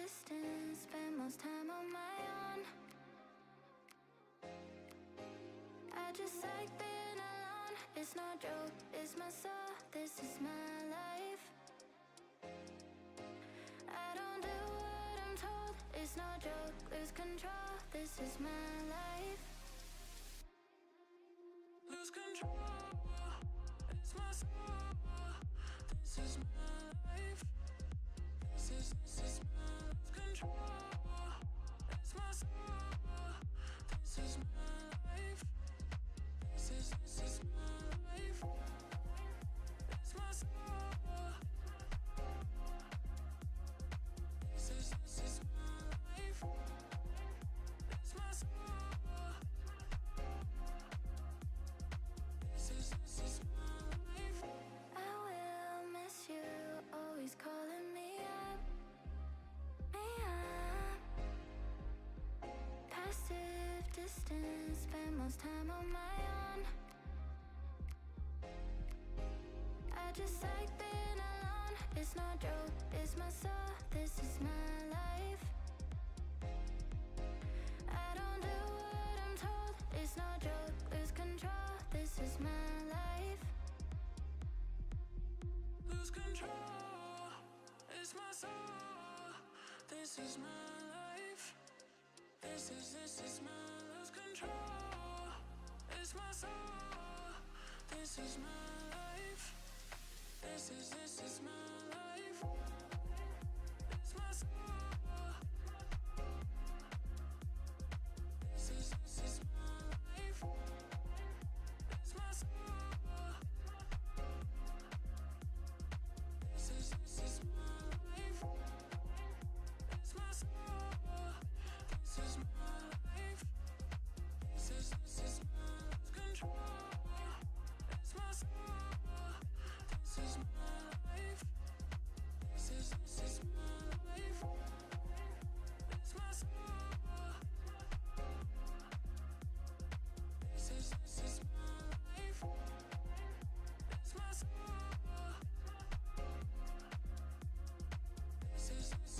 distance, spend most time on my own. I just like being alone. It's no joke, it's my soul, this is my life. I don't do what I'm told, it's no joke, lose control, this is my life. Lose control, it's my soul, this is my life. This is my lose control, it's my soul, this is my life. This is my life. It's my soul. This is my life. It's my soul. This is my life. I will miss you, always calling me up. Passive distance, spend most time on my own. I just like being alone, it's no joke, it's my soul, this is my life. I don't do what I'm told, it's no joke, lose control, this is my life. Lose control, it's my soul, this is my life. This is my lose control, it's my soul, this is my life. This is my life. It's my soul. This is my life. It's my soul. This is my life. It's my soul. This is my life. This is my control. It's my soul. This is my life. This is my life. It's my soul. This is my life. It's my soul. This is my life.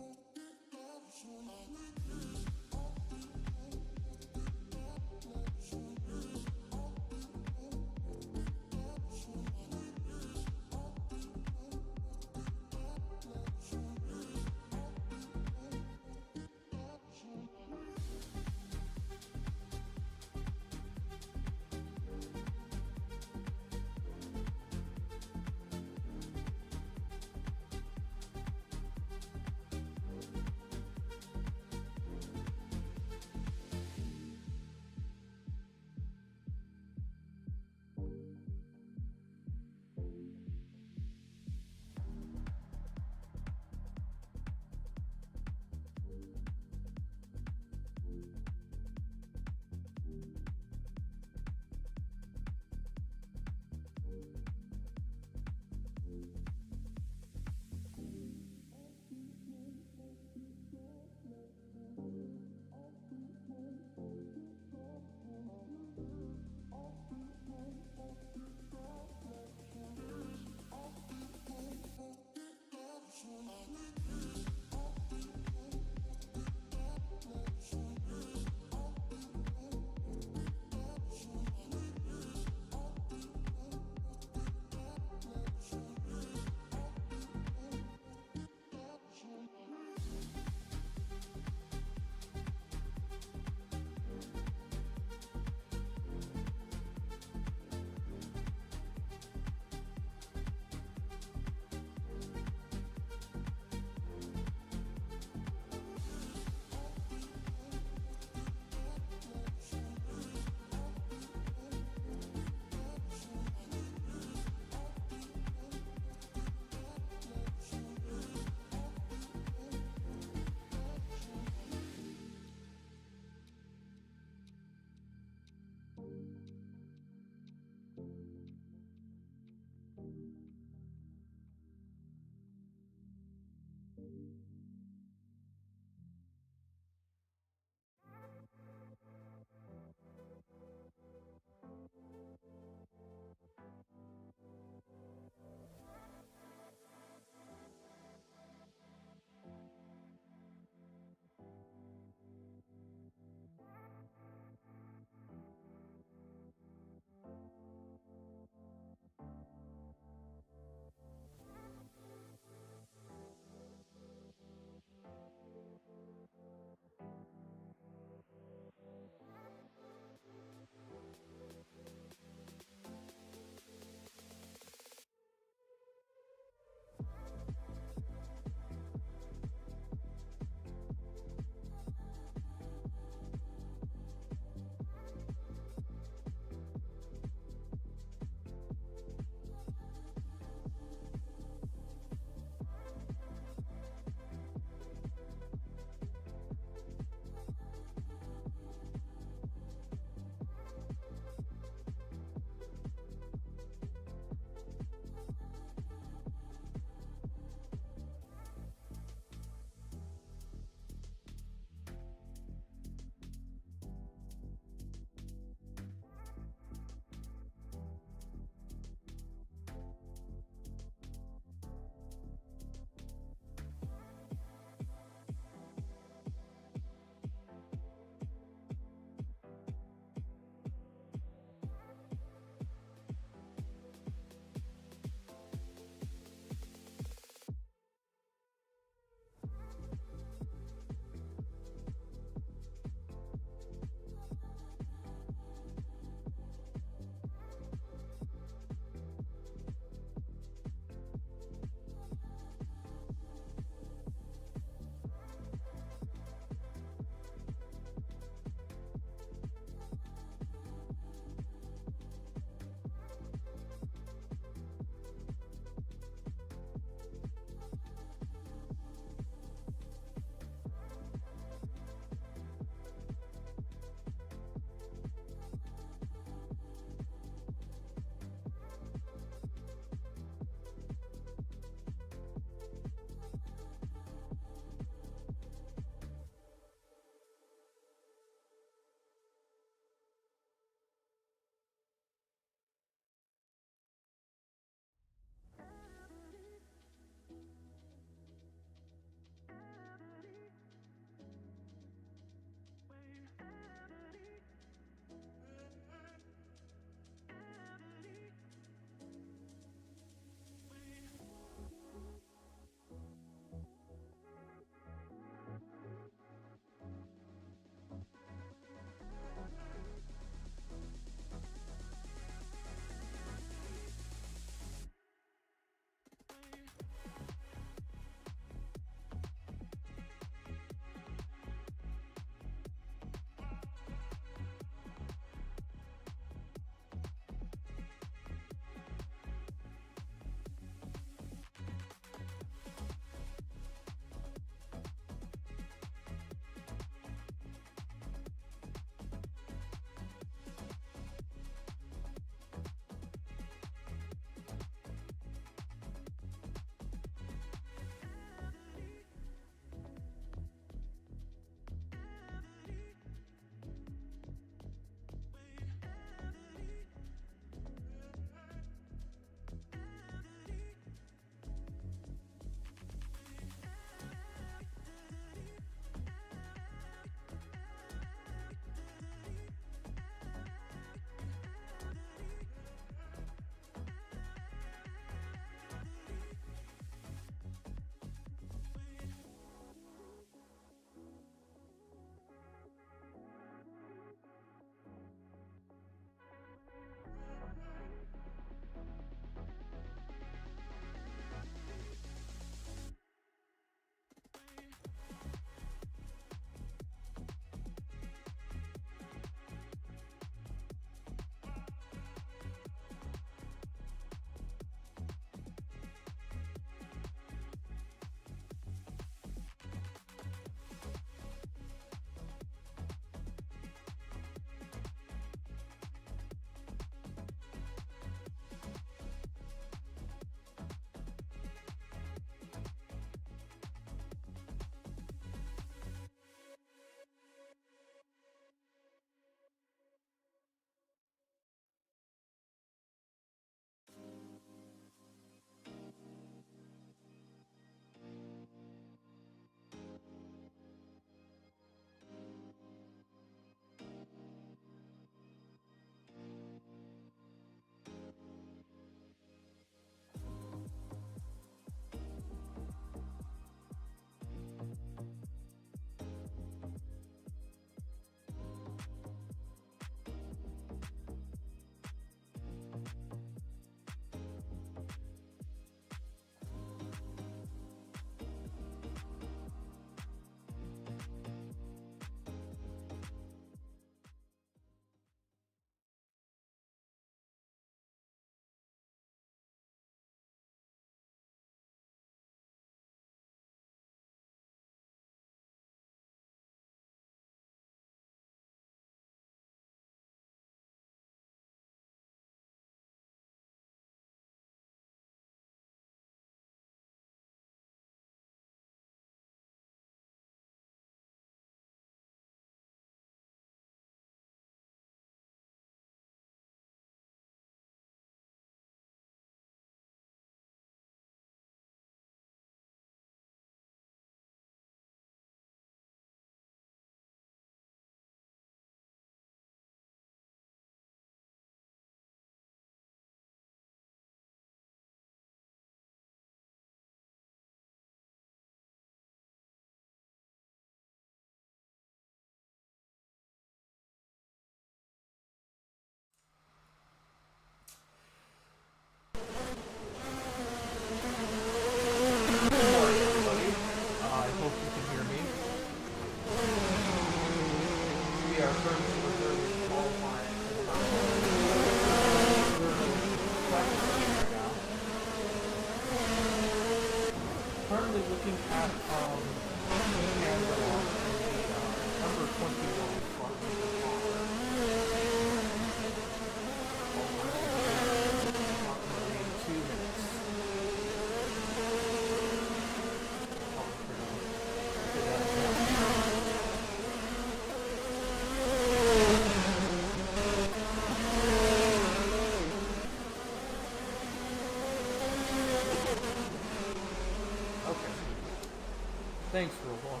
Thanks, Roblox.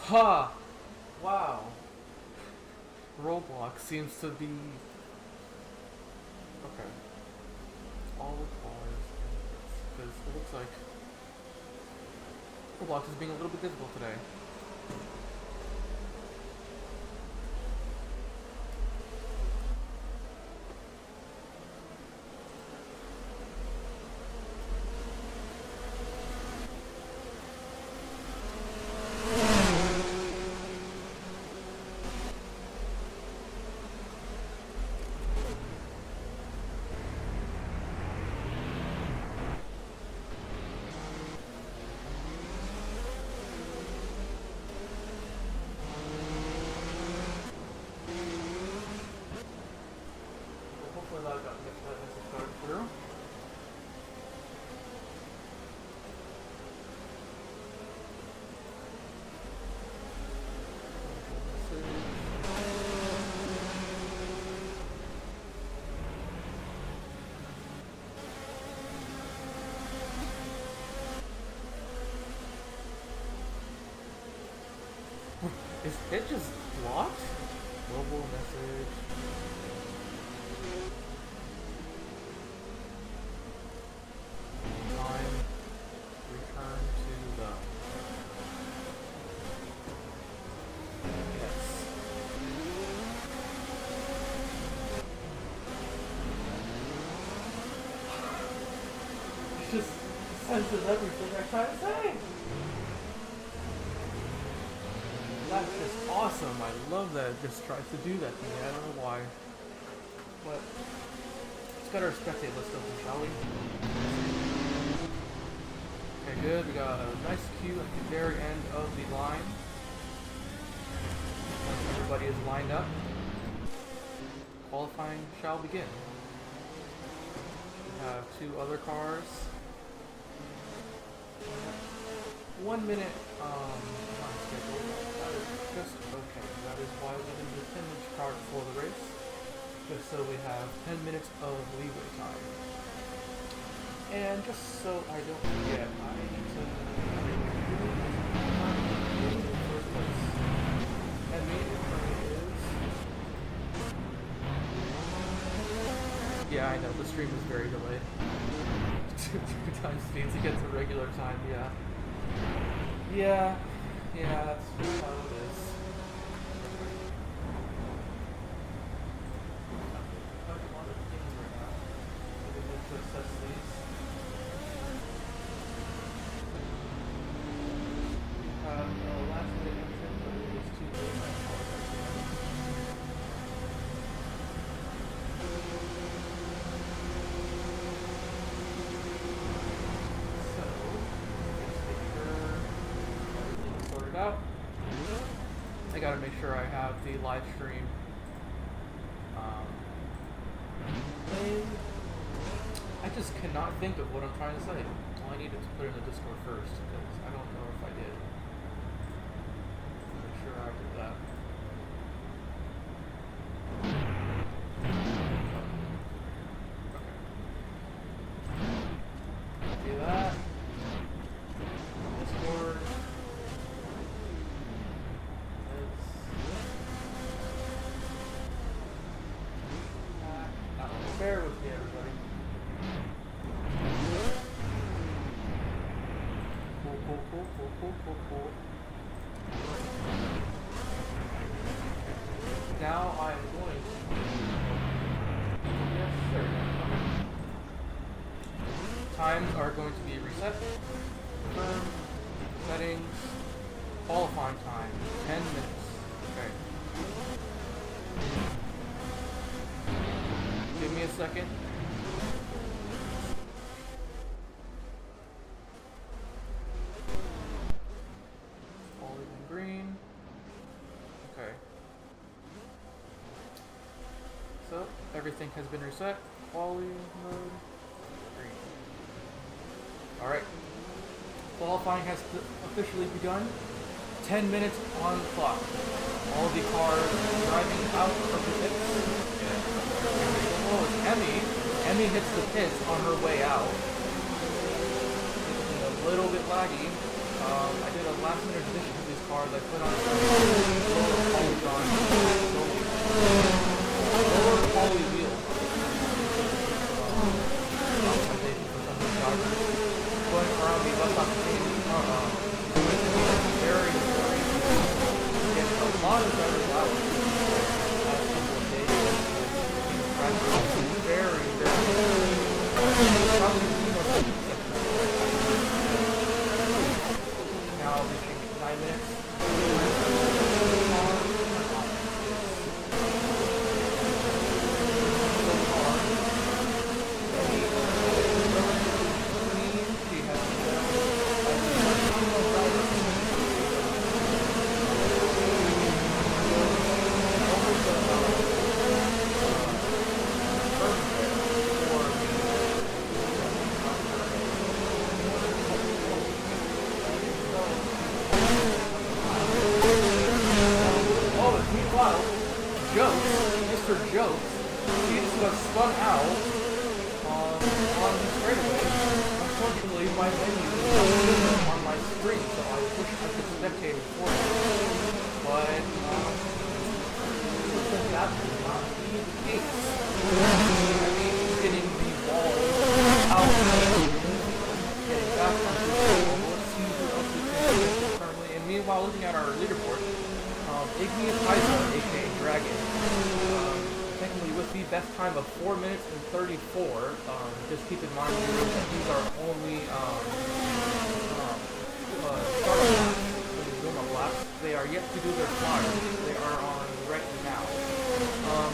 Ha! Wow. Roblox seems to be... Okay. All the cars. Because it looks like Roblox is being a little bit difficult today. Hopefully that message got through. Is it just blocked? Global message. Time. Return to the... Yes. It just senses everything I try to say. That's just awesome. I love that it just tries to do that to me. I don't know why. But let's get our spectate list open, shall we? Okay, good. We got a nice queue at the very end of the line. Once everybody is lined up, qualifying shall begin. We have two other cars. 1 minute time schedule. That is just okay. That is why we did the 10-minute card before the race. Just so we have 10 minutes of leeway time. And just so I don't forget, I need to first place. And maybe is... Yeah, I know, the stream is very delayed. 2 times speed to get to regular time, yeah. Yeah, that's how it is. I have a lot of things right now. I need to assess these. We have last minute entry, but it was too late. I apologize for that. Out. I gotta make sure I have the live stream playing. I just cannot think of what I'm trying to say. Well, I needed to put it in the Discord first because I don't know if I did. Make sure I did that. Okay. Do that. Discord. Bear with me, everybody. Cool. Now I am going to... Yes, sir. Times are going to be reset. Confirm. Settings. Qualifying time. 10 minutes. Okay. Give me a second. All in green. Okay. So everything sync has been reset. Quality mode. Green. Alright. Qualifying has officially begun. 10 minutes on the clock. All the cars driving out of the pits. Oh, it's Emmy. Emmy hits the pits on her way out. It's a little bit laggy. I did a last minute addition to these cars. I put on some lower polygon, lower poly wheel. Optimization for some of the drivers. Going around the bus stop very, very get a lot of drivers out last couple of days. Very, probably now reaching 9 minutes. Meanwhile, looking at our leaderboard, Igneous Hydra, aka Dragon, technically with the best time of 4 minutes and 34. Just keep in mind that these are only startup laps, warm-up laps. They are yet to do their flyers. They are on right now.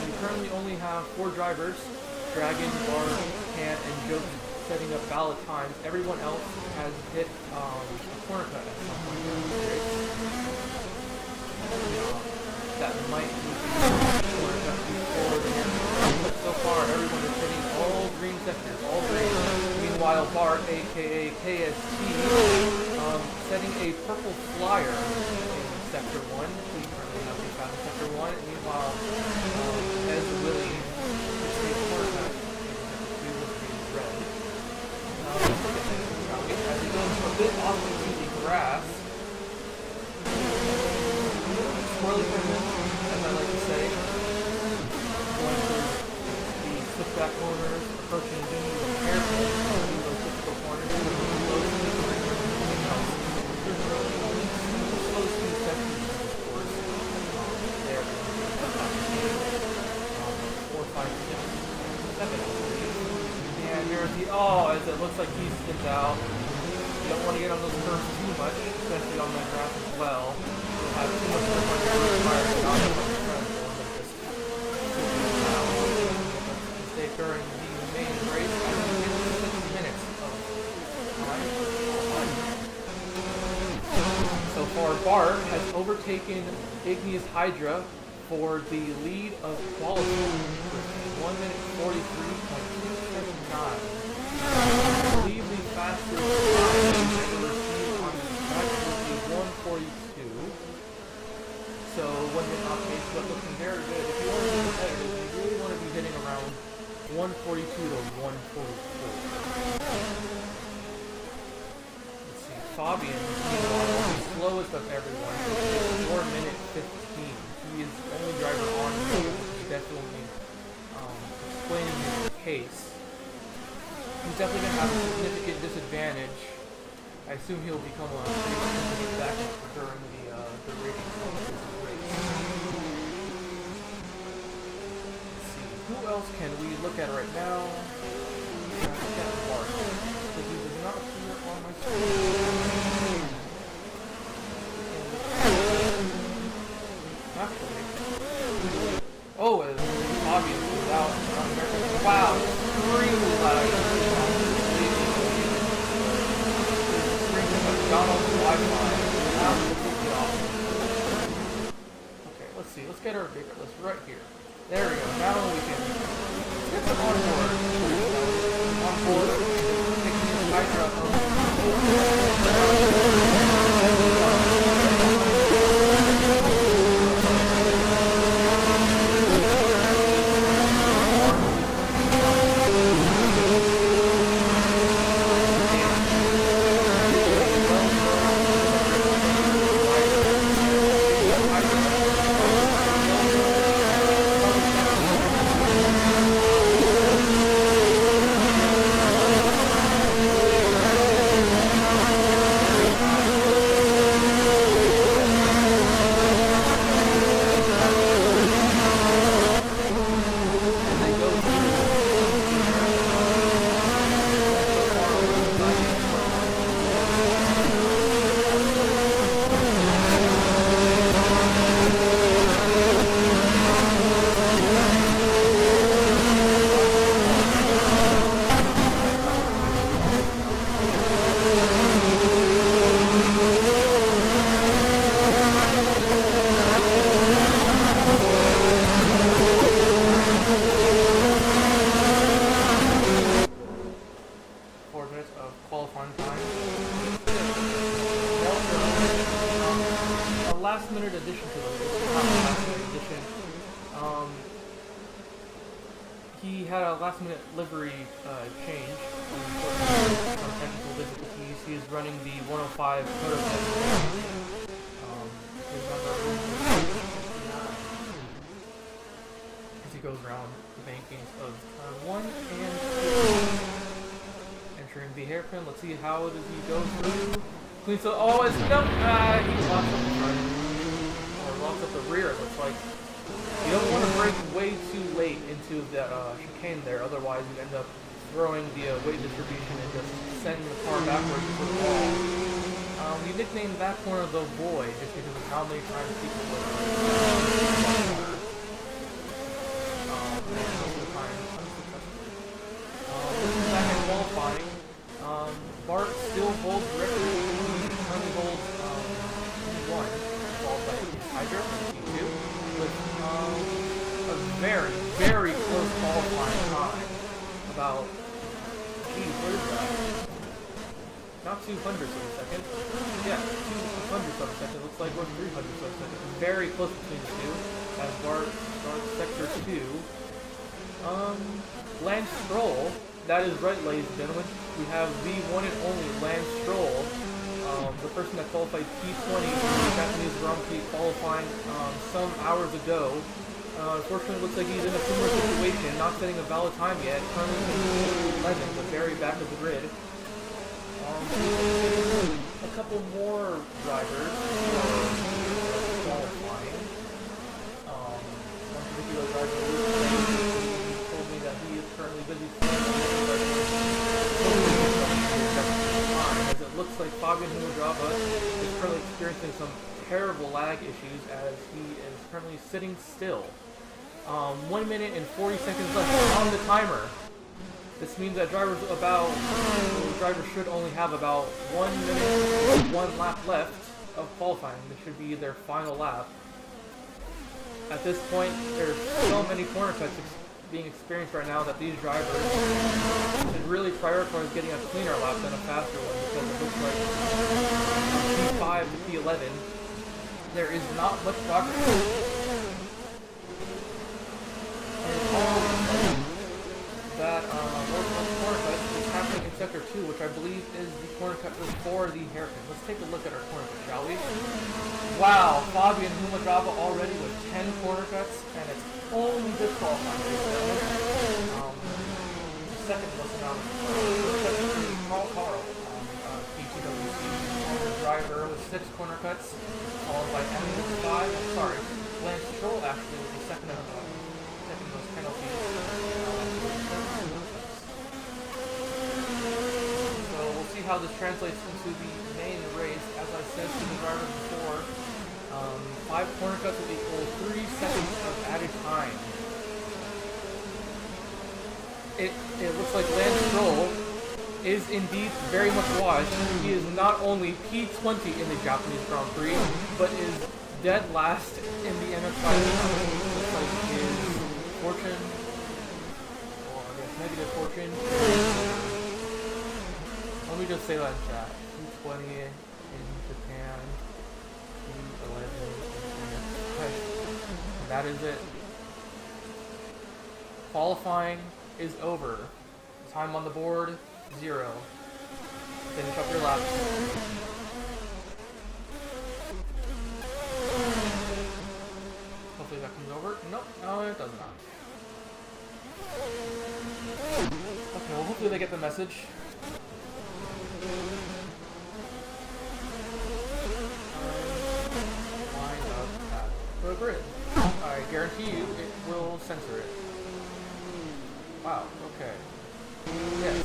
We currently only have 4 drivers: Dragon, Bart, Can, and Joke, setting up valid times. Everyone else has hit a corner cut at some point during the race. That might be corner cut before the end. But so far, everyone is hitting all green sectors, all green. Meanwhile, Bart, aka KST, setting a purple flyer in Sector 1. We currently have the found in Sector 1. Meanwhile, as Willie hits a corner cut in Sector 2 with the red. Let's look at this, shall we? As he goes a bit off into the grass. Swirly for him, as I like to say. Going through the switchback corners, approaching the airplane, those difficult corners, slow speed sections, of course. There, 4, 5, 6, 7. And here's the, as it looks like he spins out. You don't want to get on those curves too much, especially on that grass as well. You'll have too much grip on your tire and not enough transport like this. Stay during the main race. I think it's 6 minutes of time. So far, Bart has overtaken Igneous Hydra for the lead of qualifying with 1 minute 43.279. I believe the fastest time ever seen on the track would be 142. So 1 minute off pace, but looking very good. If you want to be competitive, you really want to be hitting around 142 to 144. Let's see, Fabian, meanwhile, the slowest of everyone, is 4 minute 15. He is the only driver on here, which is definitely explaining his case. He's definitely going to have a significant disadvantage. I assume he'll become a pretty significant backup during the rating of this race. Let's see, who else can we look at right now? Look at Bart, because he does not appear on my screen. Actually, obviously out. Wow, extremely loud. McDonald's Wi-Fi. Absolutely awesome. Okay, let's see. Let's get our bigger list right here. There we go. Now we can get some on board. On board. Taking this Hydra last-minute addition to the race. Not a last-minute addition. He had a last-minute livery change. Some technical difficulties. He is running the 105 prototype. As he goes around the bankings of turn 1 and 2. Entering the hairpin. Let's see how does he go through. Cleans up. Oh, it's no. He locks up the front. Or locks up the rear. It looks like. You don't want to brake way too late into that chicane there, otherwise you end up throwing the weight distribution and just sending the car backwards into the wall. We nicknamed that corner the Void just because of how many times people would this is back in qualifying. Bart still holds the record. He currently holds P1, followed by Hydra, P2. With a very, very close qualifying time. About, geez, what is that? Not 200 of a second. Yeah, 200 of a second. Looks like we're 300 of a second. Very close between the two. As Bart starts sector 2. Lance Stroll. That is right, ladies and gentlemen. We have the one and only Lance Stroll. The person that qualified P20 in the Japanese Grand Prix qualifying some hours ago. Unfortunately, looks like he's in a similar situation, not setting a valid time yet. Currently in 11, the very back of the grid. A couple more drivers qualifying. One particular driver told me that he is currently busy. As it looks like Fabian Humadrava is currently experiencing some terrible lag issues as he is currently sitting still. 1 minute and 40 seconds left on the timer. This means that drivers should only have about 1 minute and 1 lap left of qualifying. This should be their final lap. At this point, there's so many corner cuts being experienced right now that these drivers should really prioritize getting a cleaner lap than a faster one, because it looks like from P5 to P11 there is not much progress. And all that corner cut is happening in sector 2, which I believe is the corner cut before the hairpin. Let's take a look at our corner cut, shall we? Wow, Fabian Humadrava already with 10 corner cuts, and it's only disqualifying. Second most amount of Carl, PTWC driver with 6 corner cuts, followed by MX-5. Sorry, Lance Stroll actually was the second most penalties. So we'll see how this translates into the main race. As I said to the driver before, 5 corner cuts will equal 3 seconds of added time. It looks like Lance Stroll is indeed very much watched. He is not only P20 in the Japanese Grand Prix, but is dead last in the MX-5. Looks like his fortune, or I guess negative fortune. Let me just say that in chat. 220 in Japan, 211 in France. And that is it. Qualifying is over. Time on the board, 0. Finish up your lap. Hopefully that comes over. Nope, no it does not. Okay, well hopefully they get the message. Line up at the grid. I guarantee you it will censor it. Wow, okay. Yes.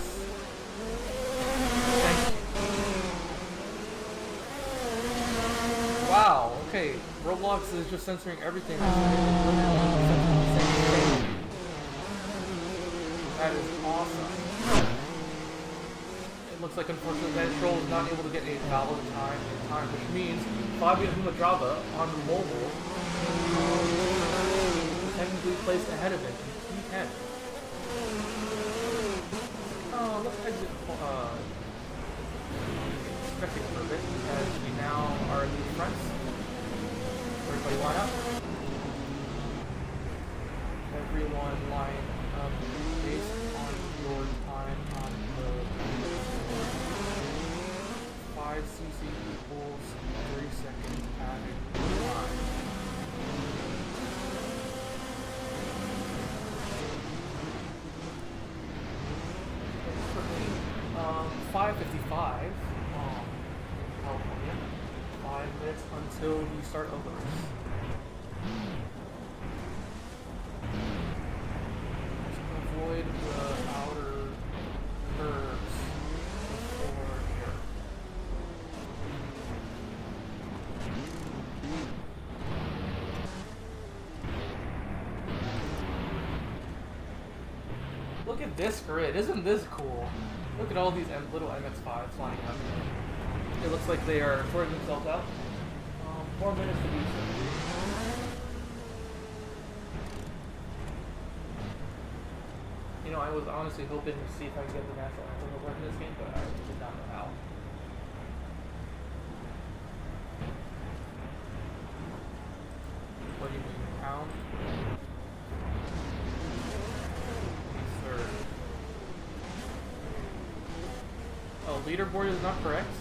Thank you. Wow, okay. Roblox is just censoring everything. That is awesome. It looks like unfortunately that troll is not able to get a valid time in time, which means Fabio Java on mobile technically placed ahead of it in P10. Let's exit expecting for a bit as we now are in the front. Everybody line up. Everyone line up based on your time on the 5cc equals 3 seconds added time. 5:55 in California. 5 minutes until the start of the race. Just avoid the outer curves before here. Look at this grid. Isn't this cool? Look at all these little MX-5s lining up. It looks like they are sorting themselves out. 4 minutes to do so. You know, I was honestly hoping to see if I could get the national anthem to work in this game, but I did not know how. What do you mean, pound? Third. Oh, leaderboard is not correct?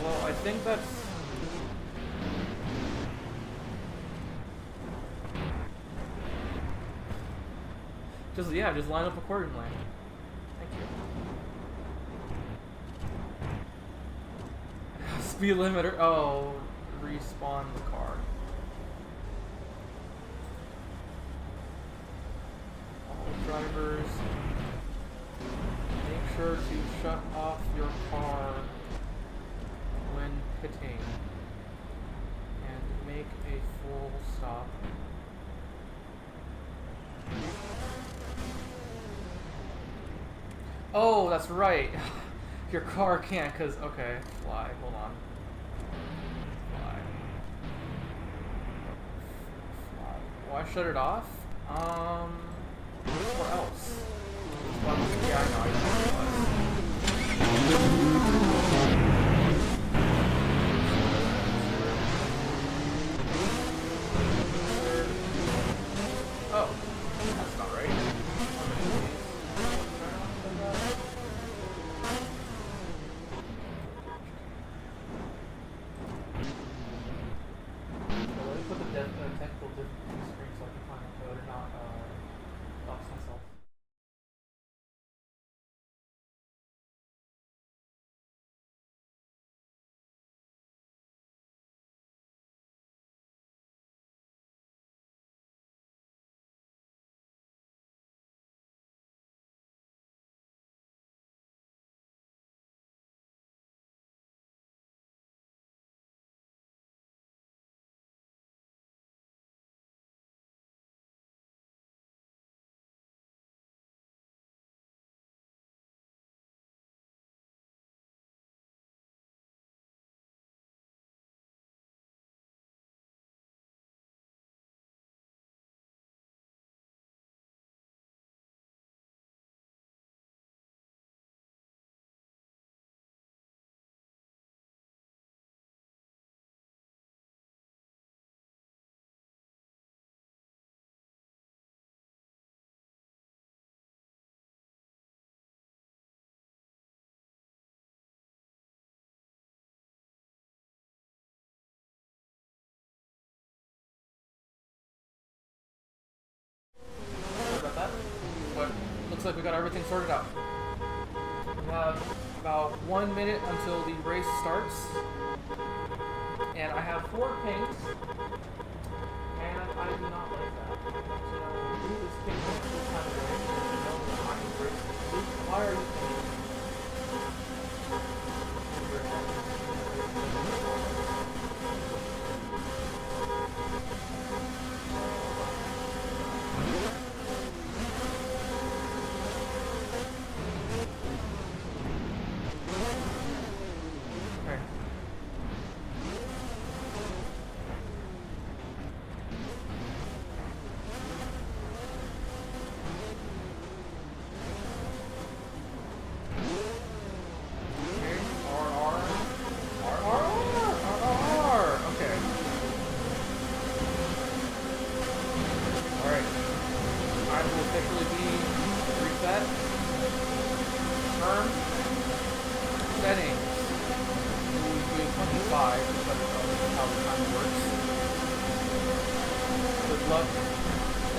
Well, I think that's... just line up accordingly. Thank you. Speed limiter. Oh, respawn the car. All drivers, make sure to shut off your car when pitting and make a full stop. Oh, that's right. Your car can't, cause okay, fly. Hold on. Fly. Why shut it off? Or else? Yeah, I know. Oh, that's not right. Let me put the technical difficulty screen so I can find the code and not looks like we got everything sorted out. We have about 1 minute until the race starts. And I have 4 pinks. And I do not like that. So, who is picking this time of race? You know that I am racing. Why are you picking?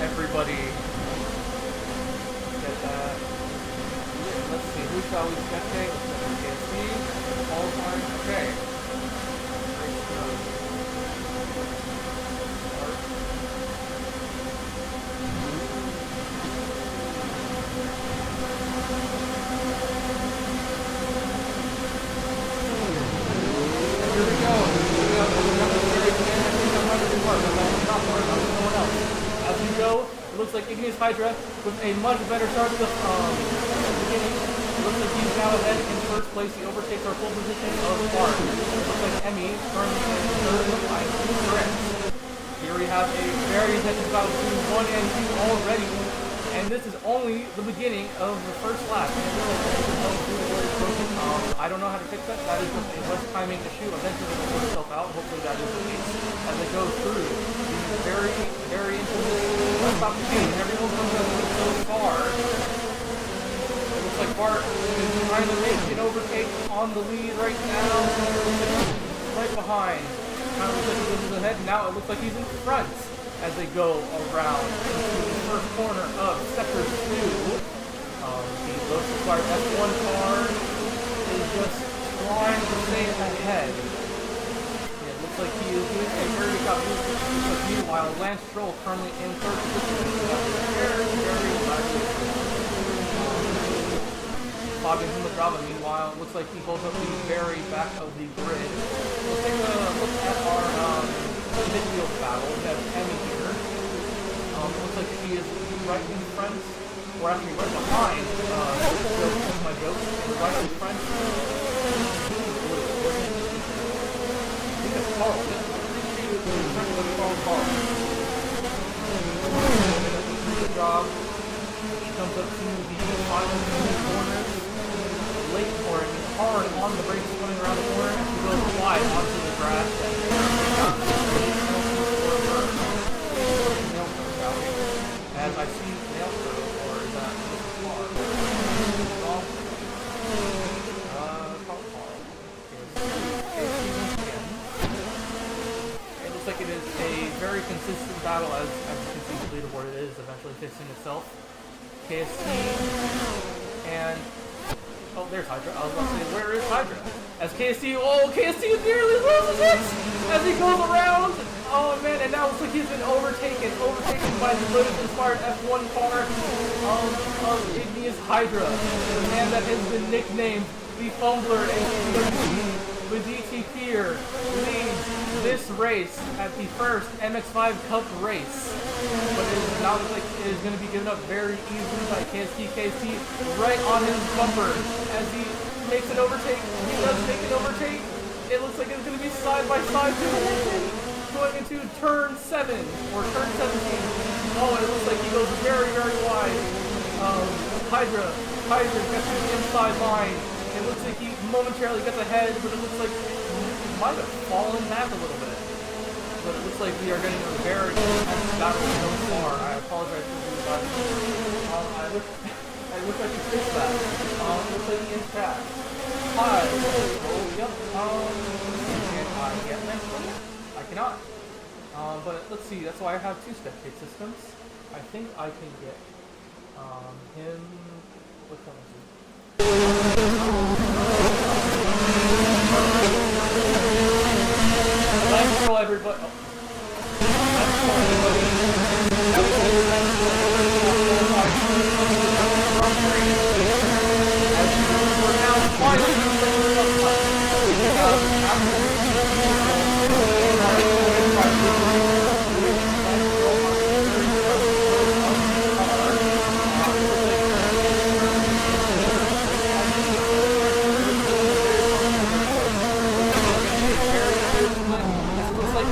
Everybody get that. Let's see, who shall we spectate? Let's see, all time. Okay. Here we go. As we go, it looks like Igneous Hydra with a much better start to the beginning. It looks like he's now ahead in first place. He overtakes our pole position of Bart. It looks like Emmy currently in third in line. Correct. Here we have a very intense battle between 1 and 2 already. And this is only the beginning of the first lap. I don't know how to fix that. That is just a rush timing issue. Eventually it will sort itself out. Hopefully that is the case as it goes through. Very, very interesting. Let's stop the game. Everyone comes up so far. It looks like Bart is trying to make an overtake on the lead right now. Right behind. Kind of looks like he goes ahead. Now it looks like he's in front as they go around into the first corner of sector 2. The Lotus Acquired F1 car is just trying to stay ahead. It looks like he is doing a very good job. Meanwhile, Lance Stroll currently in third position. Bobbing from the Bravo, meanwhile, looks like he holds up the very back of the grid. Let's take a look at our midfield battle. We have Emmy here. Looks like she is right in front, or actually right behind. My joke. Right in front. I think that's Carl. Good job. He comes up to the final 2 corners. Late for it. Hard on the brakes coming around the corner. He goes wide onto the grass. As I see nail throw, or is that it looks like it is a very consistent battle as you can see the leaderboard it is eventually fixing itself. KST and oh, there's Hydra. I was about to say, where is Hydra? As KST, KST nearly loses it as he goes around. Oh man, and now it looks like he's been overtaken by the Lotus Inspired F1 car of Igneous Hydra, the man that has been nicknamed the Fumbler and the DTPer leads this race at the first MX-5 Cup race. But it does not look like it is going to be given up very easily by KST right on his bumper as he makes an overtake. He does make an overtake. It looks like it's going to be side by side going into turn 7 or turn 17. Oh, and it looks like he goes very, very wide. Hydra gets to the inside line. It looks like he momentarily gets ahead, but it looks like he might have fallen back a little bit. But it looks like we are getting a very intense battle so far. I apologize for the button. I wish I could fix that. It looks like in chat. Hi. Oh, yep. Can I get next one? I cannot. But let's see. That's why I have 2 spectate systems. I think I can get him Let's come and see. Let's go, everybody. Oh. Let's go, everybody. As you were now finally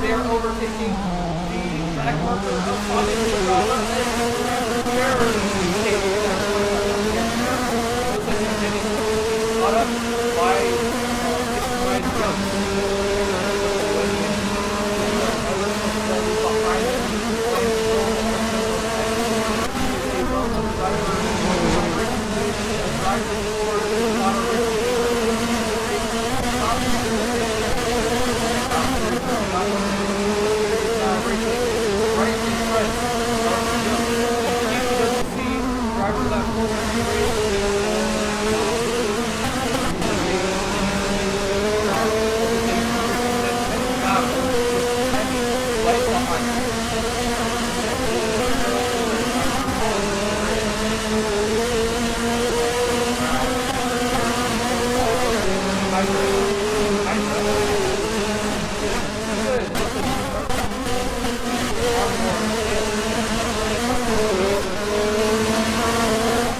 they are overtaking the back marker of Bobby Looks like he's getting caught up by jumps.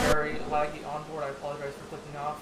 Very laggy onboard. I apologize for clicking off.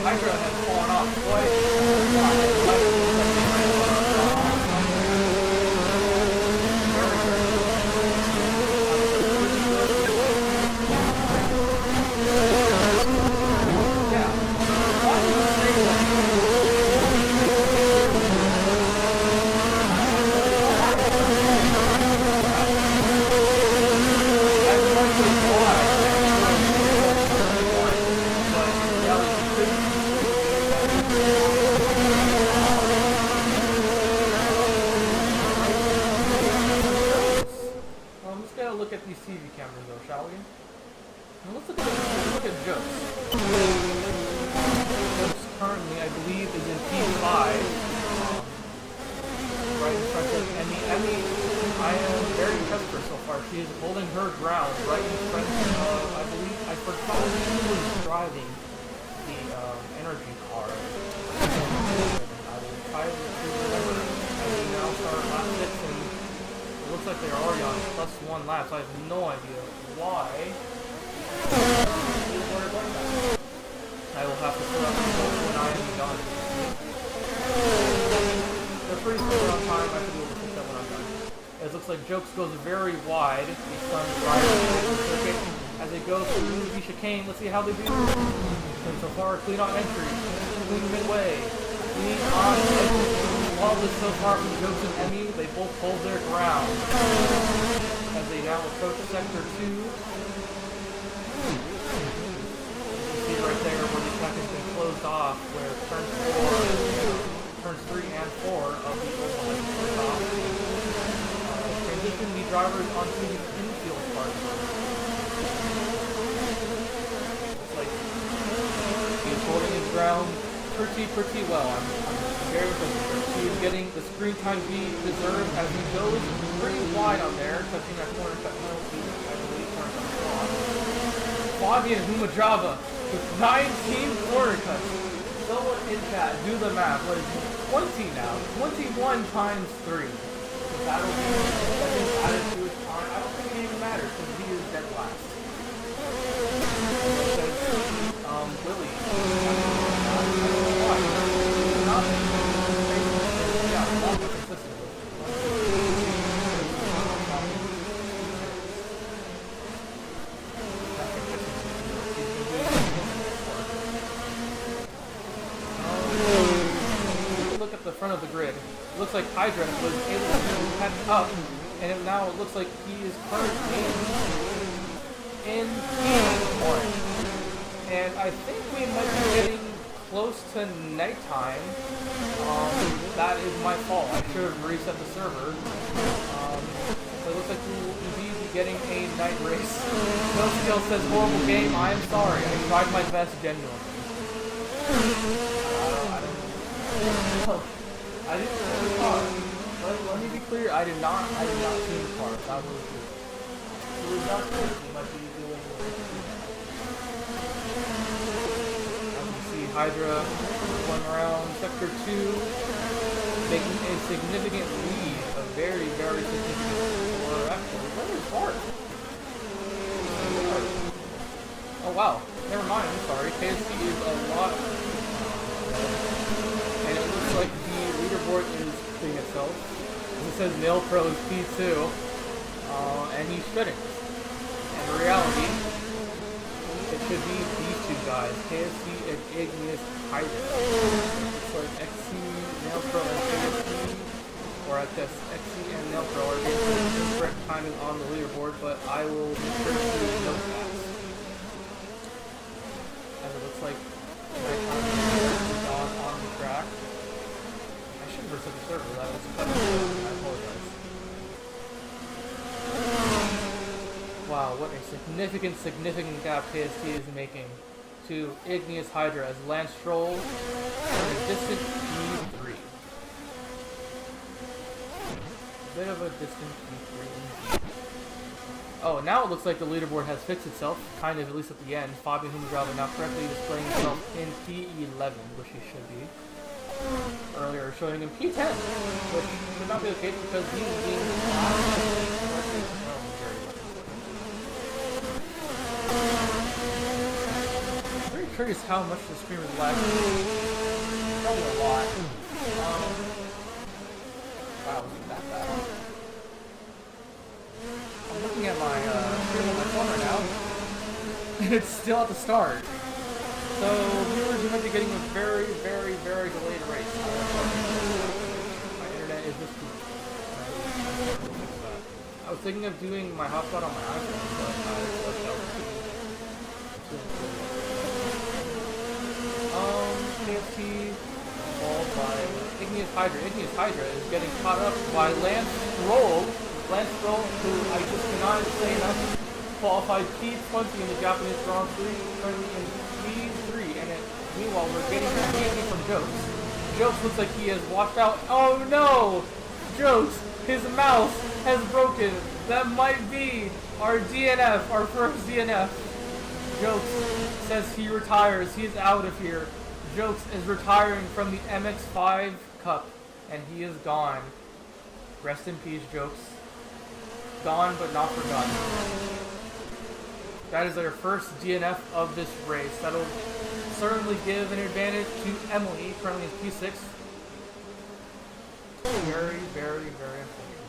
Hydra has fallen off twice. Look at these TV cameras though, shall we? Now let's look at Jokes. Jokes currently, I believe, is in P5. Right in front of Emmy. Emmy, I am very impressed with her so far. She is holding her ground right in front of, I believe, I forgot who was driving the energy car. I will try to remember as we now start lap 6 and looks like they're already on +1 lap, so I have no idea why. I will have to put up when I am done. They're pretty slow on time. I should be able to fix that when I'm done. It looks like Jokes goes very wide. The sun rises as they go through the chicane. Let's see how they do. And so far, clean on entry, clean midway, clean on exit. Flawless so far from Jokes and Emmy. They both hold their ground as they now approach sector 2. You see right there where the track has been closed off, where turns 3 and 4 of the oval has been closed off. Transition the drivers onto the infield part. Looks like he's holding his ground pretty well. I'm very impressed. He is getting the screen time he deserves as he goes pretty wide on there, touching that corner cut penalty, I believe, corner cut. Fabian Humajava with 19 corner cuts. Someone in chat, do the math. What is it? 20 now? 21 times 3. So that'll be, I think, added to his time. I don't think it even matters because he is dead last. It says, Willie. I don't know why. Not yeah, not consistent. Look at the front of the grid. It looks like Hydra was able to catch up, and now it looks like he is currently in P1. And I think we might be getting close to nighttime. That is my fault. I should have reset the server. So it looks like we will indeed be getting a night race. No Skill says horrible game. I am sorry. I tried my best genuinely. I didn't see the car. Let me be clear, I did not see the car. That was true. It was not clear. He might be doing the race. As you see, Hydra going around Sector 2, making a significant lead. A very, very significant, or actually, where is Bart? Oh wow, never mind, I'm sorry. KSC is a lot. And it looks like the leaderboard is fixing itself. It says Nail Pro is P2, and he shouldn't. And in reality, it should be these two guys, KSC and Igneous Hydra. It's like XC, Nail Pro, and KSC, or I guess XC and Nail Pro are getting correct timing on the leaderboard, but I will be sure to note that. As it looks like on the track. I should have reset the server. That was cut. I apologize. Wow, what a significant gap KST is making to Igneous Hydra as Lance Stroll and a distant P3. A bit of a distant P3. Oh, now it looks like the leaderboard has fixed itself, kind of, at least at the end. Fabian Humadrava now correctly displaying himself in P11, which he should be. Earlier showing him P10, which should not be the case because he is being very curious how much the stream is lagging. Probably a lot. Wow, wasn't that bad? I'm looking at my stream on my phone right now, and it's still at the start. So viewers, you might be getting a very, very, very delayed race. My internet is just poop. I was thinking of doing my hotspot on my iPhone, but I left out KFC followed by Igneous Hydra. Igneous Hydra is getting caught up by Lance Stroll. Lance Stroll, who I just cannot say enough, qualified P20 in the Japanese Grand Prix, currently in P3, and meanwhile we're getting a from Jokes. Jokes looks like he has washed out. Oh no! Jokes, his mouth has broken. That might be our DNF, our first DNF. Jokes says he retires. He's out of here. Jokes is retiring from the MX-5 Cup, and he is gone. Rest in peace, Jokes. Gone but not forgotten. That is our first DNF of this race. That'll certainly give an advantage to Emily, currently in P6. Very, very, very important.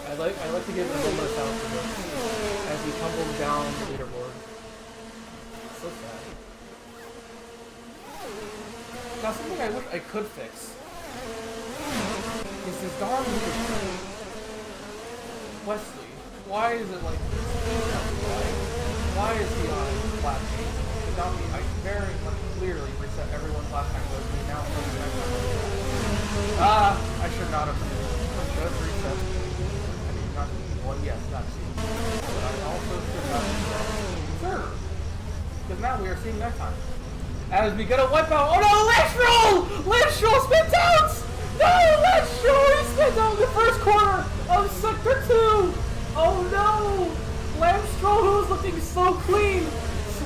I like to give a little bit of sound to this as he tumbles down the leaderboard. So sad. Now something I wish I could fix is this darn leaderboard. Wesley, why is it like this? Why is he on flat page? Without me, I very much clearly reset everyone's last time was me now. I should not have. I should have reset. I did not. Well, yes, that's it. But I also should not reset server. Because now we are seeing nighttime. As we get a wipeout. Oh no, Lance Stroll! Lance Stroll spins out! No, Lance Stroll! He spins out in the first corner of Sector 2! Oh no! Lance Stroll, who was looking so clean,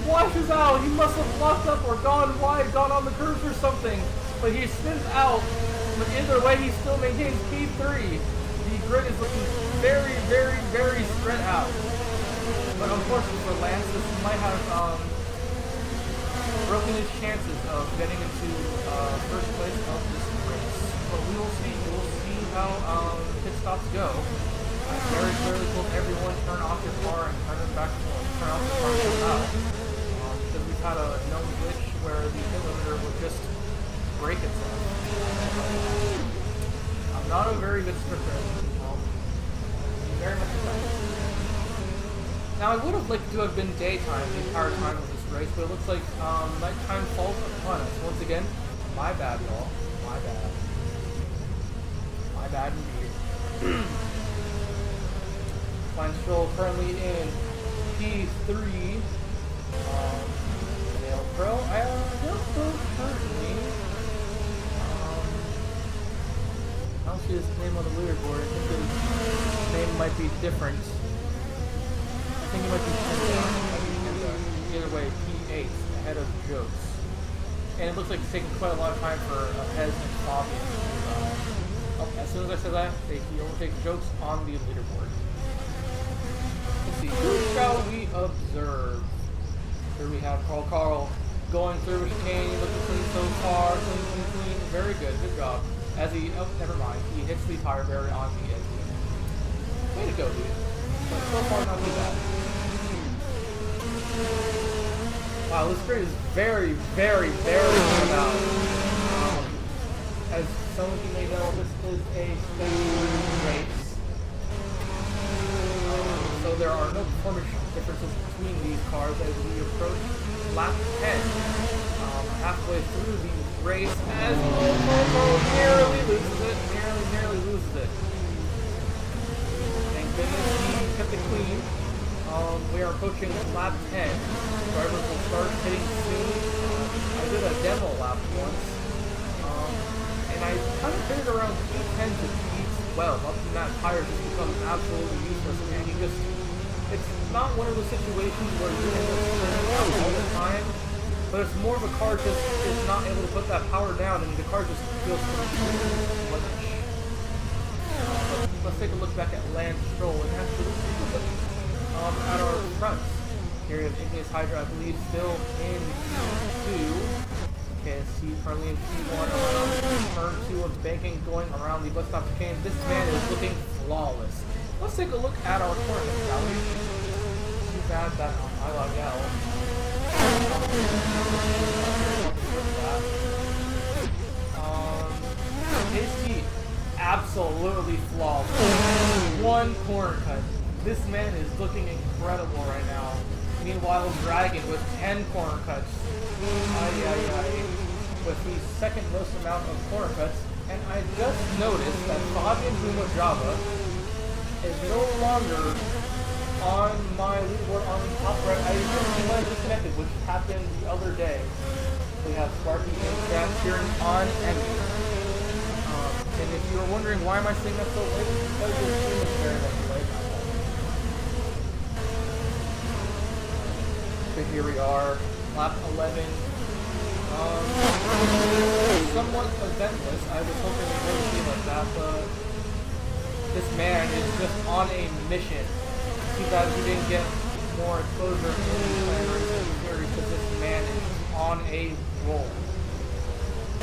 washes out. He must have locked up or gone wide, gone on the curves or something. But he spins out. But either way, he still maintains P3. The grid is looking very, very, very spread out. But unfortunately for Lance, this might have broken his chances of getting into first place of this race. But we will see. We will see how pit stops go. I very clearly told everyone turn off your car and turn it back on. Turn off the car and turn it out. Because we've had a known glitch where the pit limiter would just break itself. I'm not a very good scripter, as you can tell. Very much affected. Now, I would have liked to have been daytime the entire time of this race, but it looks like nighttime falls upon us. Once again, my bad, y'all. My bad. My bad indeed. Fine Stroll currently in P3. Dale Pro. Dale Pro currently. I don't see his name on the leaderboard. I think his name might be different. I think he might be either way, P8 ahead of Jokes. And it looks like it's taking quite a lot of time for Pez and Fabian. As soon as I said that, he overtakes Jokes on the leaderboard. Let's see, who shall we observe? Here we have Carl going through a chicane, looking clean so far, clean, very good job. As he, oh, never mind, he hits the tire barrier on the edge. Way to go, dude. But so far, not too bad. Wow, this grid is very, very, very spread out. As some of you may know, this is a stage race. So there are no performance differences between these cars as we approach lap 10. Halfway through the race as nearly loses it. Nearly loses it. Thank goodness he kept it clean. We are approaching lap 10. Drivers will start hitting soon. I did a demo lap once. And I kind of hit it around P10 to P12. Up from that, tires just become absolutely useless. And you just, it's not one of those situations where you're in the all the time. But it's more of a car just is not able to put that power down, and the car just feels sluggish. Let's take a look back at Lance Stroll and actually look at our fronts. Here we have Igneous Hydra, I believe, still in P2. KSC currently in P1 around turn 2 of banking, going around the bus stop chicane. This man is looking flawless. Let's take a look at our tournament, shall we? Too bad that I log out. Tasty, absolutely flawless. One corner cut. This man is looking incredible right now. Meanwhile, Dragon with 10 corner cuts. With the second most amount of corner cuts. And I just noticed that Fabian Puma Java is no longer on my leaderboard on the top right. I was disconnected, which happened the other day. We have Sparky and chat cheering on Emmy. And if you were wondering why am I saying that so late, it's because your stream is very late. So here we are, lap 11. Somewhat eventless. I was hoping it wouldn't be like that, but this man is just on a mission. Too bad we didn't get more exposure in the racing series, because this man is on a roll.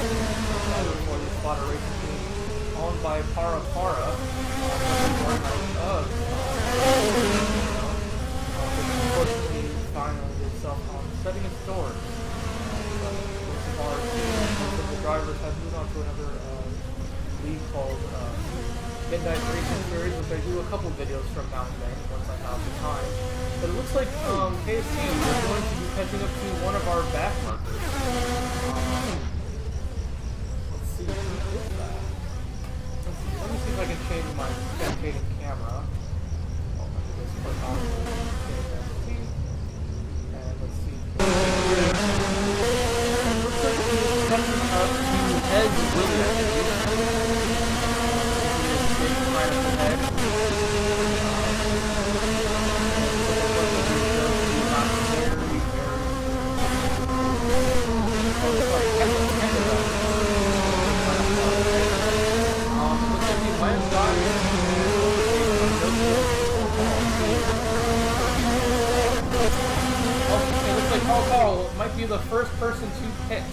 For the spotter racing team, owned by Para, unfortunately finally itself on setting its doors. Most of the drivers have moved on to another league called Midnight Racing Series, which I do a couple videos from now and then once I have the time. But it looks like KSC is going to be catching up to one of our back markers. Let's see who is that. Let me see if I can change my spectating camera. Oh, let me just put on and let's see. Looks like he's catching up to Ed Williams. pits.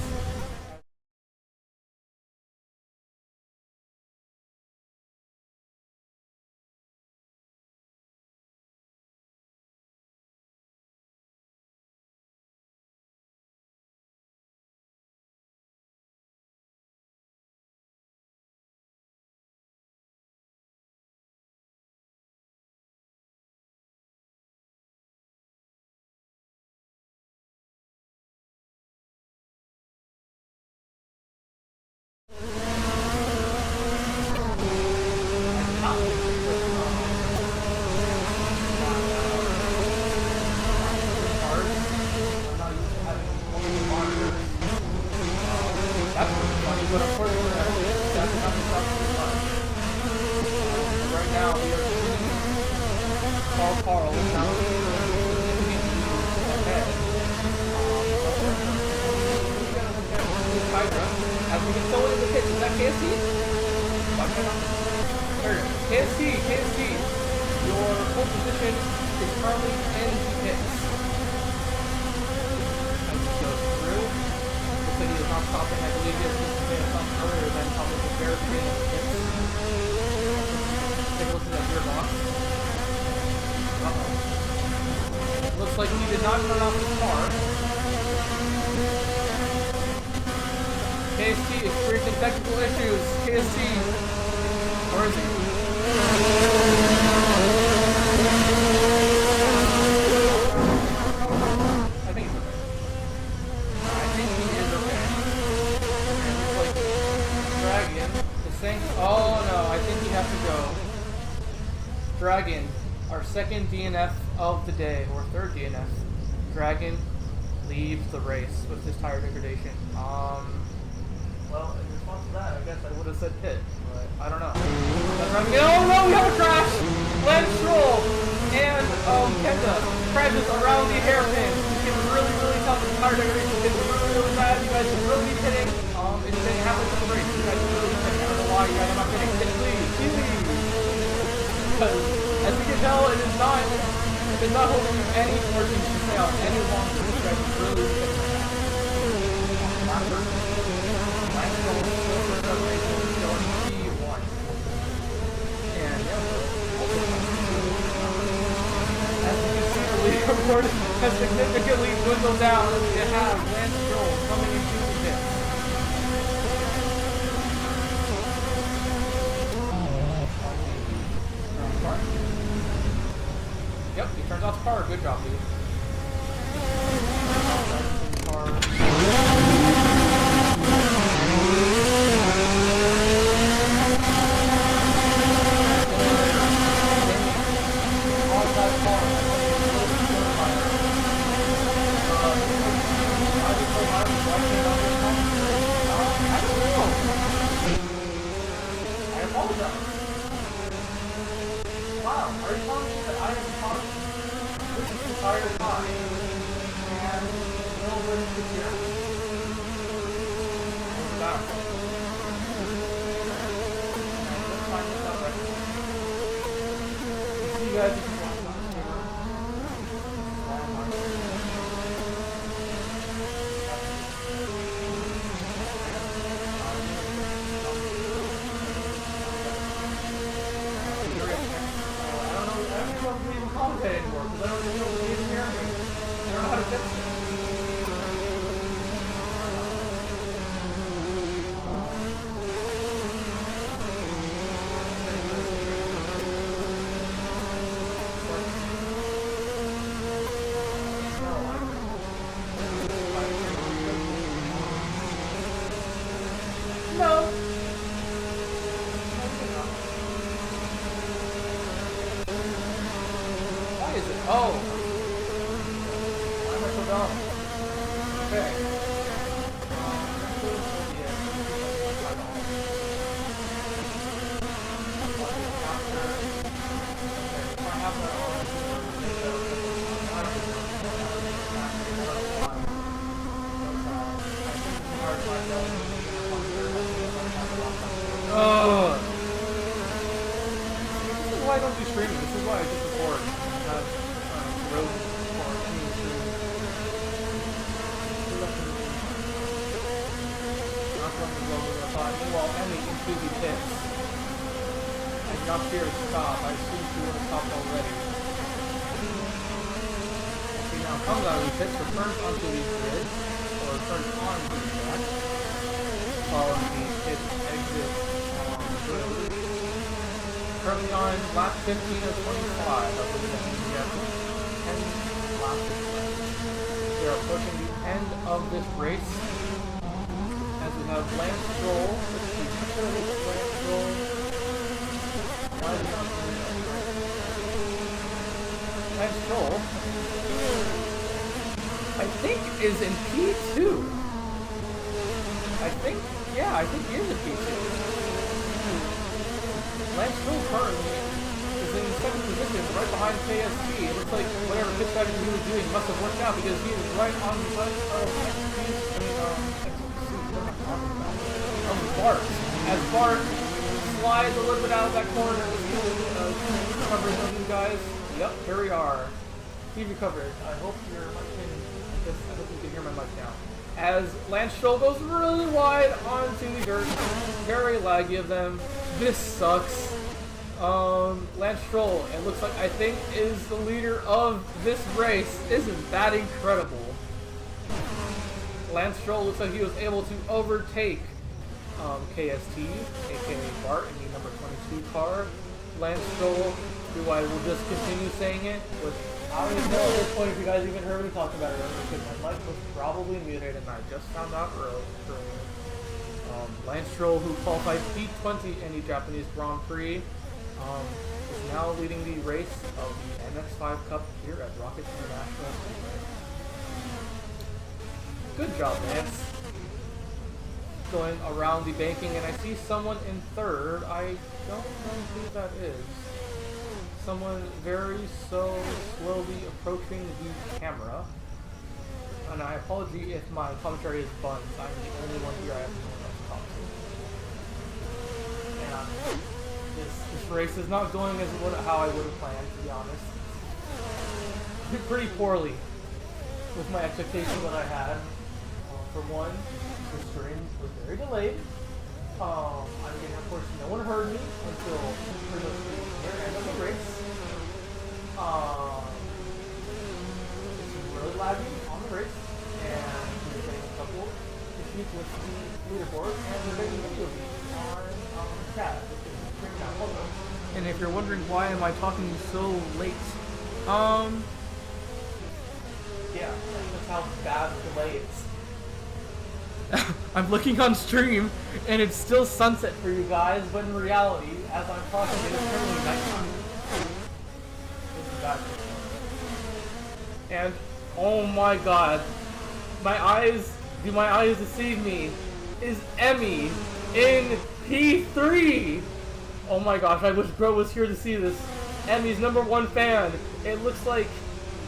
That's funny, but unfortunately, that's not the stuff we want. Right now, we are seeing Carl is now ahead. Hydra, as we can throw it in the pits. Is that KST? KST, your full position is currently in the pits. As he goes through, looks like he is not stopping. I believe he has some earlier than probably the very beginning of the pits. Take a listen to that gearbox. Looks like he did not turn off his car. KST experiencing technical issues. KST, where is he? I think he's okay. I think he is okay. And looks like Dragon is saying, oh no, I think he has to go. Dragon, our second DNF of the day, or third DNF. Dragon leaves the race with his tire degradation. Well, in response to that, I guess I would have said pit, but I don't know. Oh no, we have a crash! Lance Stroll and Kenda crashes around the hairpin. It's getting really, really tough with the tire degradation. It's really, really bad. You guys should really be pitting. It's been halfway through the race. You guys should really be pitting. I don't know why you guys are not pitting. Pit, please, please. Because as you can tell, it's not holding you any fortune to stay out any longer. You guys should really be pitting. Leaderboard has significantly dwindled down as we have Lance Stroll coming into the pit. Yep, he turns off the car. Good job, dude. Wow, are you telling me that I am talking this entire time and nobody could hear me? Let's find this out right now. See you guys if you want to. Anymore because I don't even know if he's hearing me. I don't know how to fix it. No. Oh! Why am I so dumb? Okay. This is why I don't do streaming. This is why I just record. Road or running low with a thought. Meanwhile, Emmy into the pits. And not here to stop. I assume she would have stopped already. Okay, now comes out of the pits, returns onto the grid, or turns on to the track. Following the pit exit grid. Currently on lap 15 of 25. I believe that means we have 10 laps left. We are approaching the end of this race. As we have Lance Stroll. Let's see, Lance Stroll. Why is it not coming up? Lance Stroll, I think, is in P2. I think he is in P2. Lance Stroll currently is in second position, right behind KSP. It looks like whatever pit strategy he was doing must have worked out because he is right on the front of Bart. As Bart slides a little bit out of that corner, recovering on you guys. Yep, here we are. He recovered. I hope your mic can. I hope you can hear my mic now. As Lance Stroll goes really wide onto the dirt, very laggy of them. This sucks. Lance Stroll, it looks like I think is the leader of this race. Isn't that incredible? Lance Stroll looks like he was able to overtake KST, aka Bart, in the number 22 car. Lance Stroll, who I will just continue saying it, was I don't even know at this point if you guys even heard me talk about it earlier because my mic was probably muted and I just found out earlier. Lance Stroll, who qualified P20 in the Japanese Grand Prix, is now leading the race of the MX-5 Cup here at Rocket International. Good job, Lance. Going around the banking, and I see someone in third. I don't know who that is. Someone very slowly approaching the camera. And I apologize if my commentary is buns. I'm the only one here I have no one else to talk to. And this race is not going as how I would have planned, to be honest. Pretty poorly with my expectations that I had. For one, the stream was very delayed. I mean, of course, no one heard me until pretty much the near end of the race. It's really laggy on the race, and we're getting a couple issues with the leaderboard, and we're getting video feeds on chat, which is bringing down photo. And if you're wondering why am I talking so late, yeah, that's just how bad the delay is. I'm looking on stream, and it's still sunset for you guys, but in reality, as I'm talking, it is currently nighttime. This is bad. And, oh my god, do my eyes deceive me? Is Emmy in P3? Oh my gosh, I wish Bro was here to see this. Emmy's #1 fan. It looks like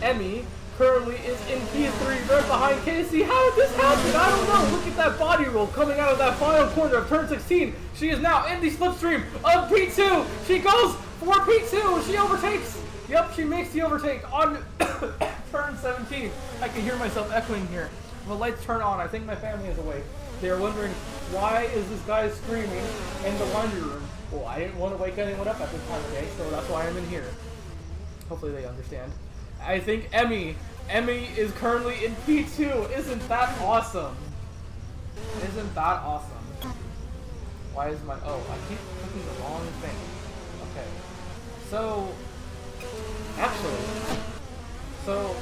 Emmy currently is in P3 right behind Casey. How did this happen? I don't know. Look at that body roll coming out of that final corner of turn 16. She is now in the slipstream of P2. She goes for P2. She overtakes. Yep, she makes the overtake on turn 17. I can hear myself echoing here. The lights turn on. I think my family is awake. They are wondering, why is this guy screaming in the laundry room? Well, I didn't want to wake anyone up at this time of day, so that's why I'm in here. Hopefully they understand. I think Emmy is currently in P2. Isn't that awesome? Isn't that awesome? Why is my... Oh, I keep clicking the wrong thing. Okay. So... Actually... So,